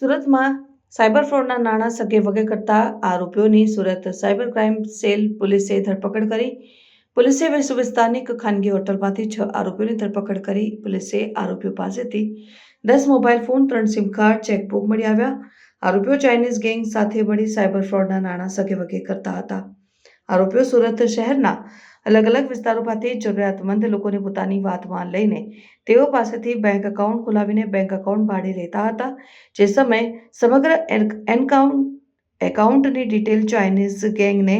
સુરતમાં સાયબર ફ્રોડના નાણાં સગે વગે કરતા આરોપીઓની સુરત સાયબર ક્રાઇમ સેલ પોલીસે ધરપકડ કરી. પોલીસે વેસુ વિસ્તારની એક ખાનગી હોટલમાંથી 6 આરોપીઓની ધરપકડ કરી. પોલીસે આરોપીઓ પાસેથી 10 mobile phone, 3 sim card, chequebook મળી આવ્યા. આરોપીઓ ચાઇનીઝ ગેંગ સાથે મળી સાયબર ફ્રોડના નાણાં સગે વગે કરતા હતા. આરોપીઓ સુરત શહેરના અલગ અલગ વિસ્તારોમાંથી જરૂરિયાતમંદ લોકોને પોતાની વાતમાં લઈને તેઓ પાસેથી બેંક એકાઉન્ટ ખોલાવીને બેંક એકાઉન્ટ ભાડે લેતા હતા. જે સમયે સમગ્ર એકાઉન્ટની ડિટેલ ચાઇનીઝ ગેંગને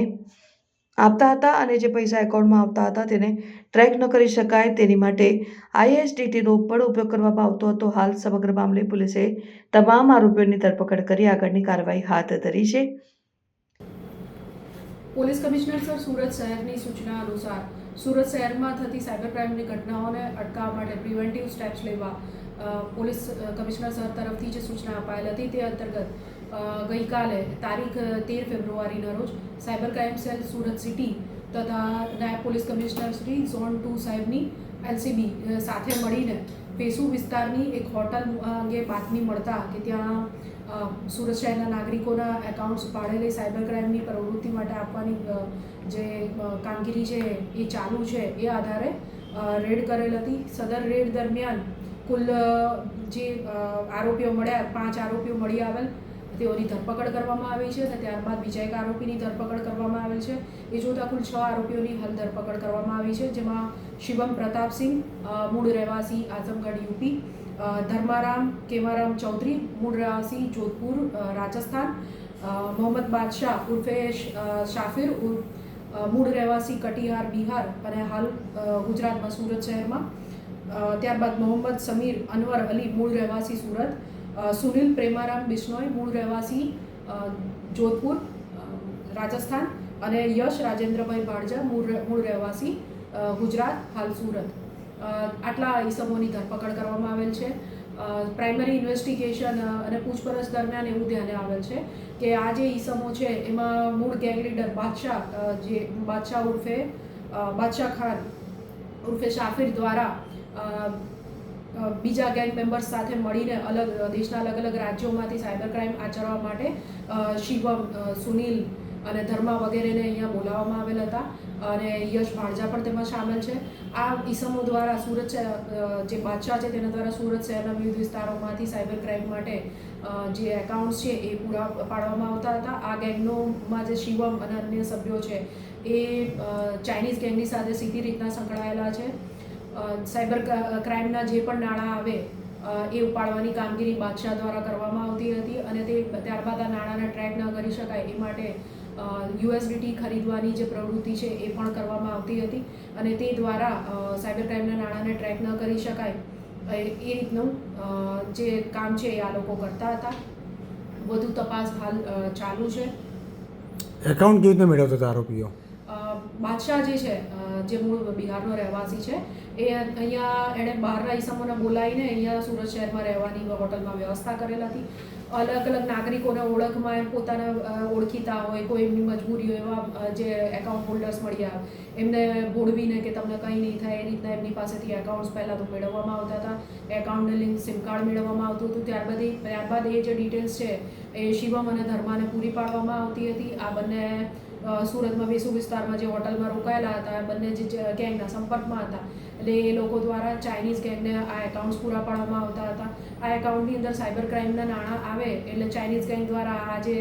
આપતા હતા અને જે પૈસા એકાઉન્ટમાં આવતા હતા તેને ટ્રેક ન કરી શકાય તેની માટે ISDTનો પણ ઉપયોગ કરવામાં આવતો હતો. હાલ સમગ્ર મામલે પોલીસે તમામ આરોપીઓની ધરપકડ કરી આગળની કાર્યવાહી હાથ ધરી છે. પોલીસ કમિશનર સર સુરત શહેરની સૂચના અનુસાર સુરત શહેરમાં થતી સાયબર ક્રાઇમની ઘટનાઓને અટકાવવા માટે પ્રિવેન્ટિવ સ્ટેપ્સ લેવા પોલીસ કમિશનર સર તરફથી જે સૂચના અપાયેલ હતી તે અંતર્ગત ગઈકાલે તારીખ 13 ફેબ્રુઆરીના રોજ cyber crime cell Surat city તથા નાયબ પોલીસ કમિશનર શ્રી ઝોન 2 સાહેબની LCB સાથે મળીને વેસુ વિસ્તારની એક હોટલ અંગે બાતમી મળતા કે ત્યાં સુરત શહેરના નાગરિકોના એકાઉન્ટ્સ ભાડે લઈ સાયબર ક્રાઇમની પ્રવૃત્તિ માટે આપવાની જે કામગીરી છે એ ચાલુ છે એ આધારે રેડ કરેલ હતી. સદર રેડ દરમિયાન કુલ જે આરોપીઓ મળ્યા 5 આરોપીઓ મળી આવેલ તેઓની ધરપકડ કરવામાં આવી છે અને ત્યારબાદ બીજા એક આરોપીની ધરપકડ કરવામાં આવેલ છે. એ જોતાં કુલ 6 આરોપીઓની હાલ ધરપકડ કરવામાં આવી છે, જેમાં શિવમ પ્રતાપસિંહ મૂળ રહેવાસી આઝમગઢ UP, ધર્મારામ કેવારામ ચૌધરી મૂળ રહેવાસી જોધપુર રાજસ્થાન, મોહમ્મદ બાદશાહ ઉર્ફે શાફિર મૂળ રહેવાસી કટિહાર બિહાર અને હાલ ગુજરાતમાં સુરત શહેરમાં. ત્યારબાદ મોહમ્મદ સમીર અનવર અલી મૂળ રહેવાસી સુરત, સુનિલ પ્રેમારામ બિશ્નોઈ મૂળ રહેવાસી જોધપુર રાજસ્થાન અને યશ રાજેન્દ્રભાઈ ભાડજા મૂળ રહેવાસી ગુજરાત હાલ સુરત. આટલા ઈસમોની ધરપકડ કરવામાં આવેલ છે. પ્રાઇમરી ઇન્વેસ્ટિગેશન અને પૂછપરછ દરમિયાન એવું ધ્યાને આવેલ છે કે આ જે ઈસમો છે એમાં મૂળ ગેંગ લીડર બાદશાહ ઉર્ફે બાદશાહ ખાન ઉર્ફે શાફિર દ્વારા બીજા ગેંગ મેમ્બર્સ સાથે મળીને દેશના અલગ અલગ રાજ્યોમાંથી સાયબર ક્રાઇમ આચરવા માટે શિવમ, સુનિલ અને ધર્મા વગેરેને અહીંયા બોલાવવામાં આવેલ હતા અને યશ ભાડજા પણ તેમાં સામેલ છે. આ ઈસમો દ્વારા સુરત જે બાદશાહ છે તેના દ્વારા સુરત શહેરના વિવિધ વિસ્તારોમાંથી સાયબર ક્રાઇમ માટે જે એકાઉન્ટ્સ છે એ પૂરા પાડવામાં આવતા હતા. આ ગેંગનોમાં જે શિવમ અને અન્ય સભ્યો છે એ ચાઇનીઝ ગેંગની સાથે સીધી રીતના સંકળાયેલા છે. સાયબર ક્રાઇમના જે પણ નાણાં આવે એ ઉપાડવાની કામગીરી બાદશાહ દ્વારા કરવામાં આવતી હતી અને ત્યારબાદ આ નાણાંને ટ્રેક ન કરી શકાય એ માટે USDT ખરીદવાની જે પ્રવૃત્તિ છે એ પણ કરવામાં આવતી હતી અને તે દ્વારા સાયબર ક્રાઇમના નાણાંને ટ્રેક ન કરી શકાય એ રીતનું જે કામ છે એ આ લોકો કરતા હતા. વધુ તપાસ હાલ ચાલુ છે. એકાઉન્ટ કેવી રીતે મેળવતા હતા આરોપીઓ? બાદશાહ જે છે જે મૂળ બિહારનો રહેવાસી છે એ અહીંયા એણે બહારના ઈસમોને બોલાવીને અહીંયા સુરત શહેરમાં રહેવાની હોટલમાં વ્યવસ્થા કરેલ હતી. અલગ અલગ નાગરિકોને ઓળખમાં પોતાના ઓળખીતા હોય, કોઈ એમની મજબૂરી હોય એવા જે એકાઉન્ટ હોલ્ડર્સ મળ્યા એમને બોળવીને કે તમને કંઈ નહીં થાય એ રીતના એમની પાસેથી એકાઉન્ટ્સ પહેલાં તો મેળવવામાં આવતા હતા. એકાઉન્ટને લિંક સિમ કાર્ડ મેળવવામાં આવતું હતું. ત્યારબાદ એ જે ડિટેલ્સ છે એ શિવમ અને ધર્માને પૂરી પાડવામાં આવતી હતી. આ બંને સુરતમાં વેસુ વિસ્તારમાં જે હોટલમાં રોકાયેલા હતા બંને જે ગેંગના સંપર્કમાં હતા એટલે એ લોકો દ્વારા ચાઇનીઝ ગેંગને આ એકાઉન્ટ્સ પૂરા પાડવામાં આવતા હતા. આ એકાઉન્ટની અંદર સાયબર ક્રાઇમના નાણાં આવે એટલે ચાઇનીઝ ગેંગ દ્વારા આ જે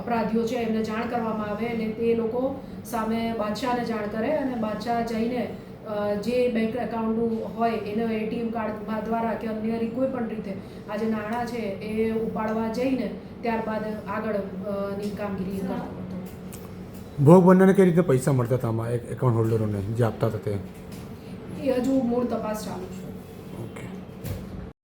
અપરાધીઓ છે એમને જાણ કરવામાં આવે એટલે તે લોકો સામે બાદશાહને જાણ કરે અને બાદશાહ જઈને જે બેંક એકાઉન્ટનું હોય એનો ATM કાર્ડ દ્વારા કે અન્ય કોઈ પણ રીતે આ જે નાણાં છે એ ઉપાડવા જઈને ત્યારબાદ આગળની કામગીરી કરતો હતો. ભોગ બનનારને કઈ રીતે પૈસા મળતા હતા આમાં એકાઉન્ટ હોલ્ડરોને જે આપતા હતા તે? એ હજુ મૂળ તપાસ ચાલુ છે.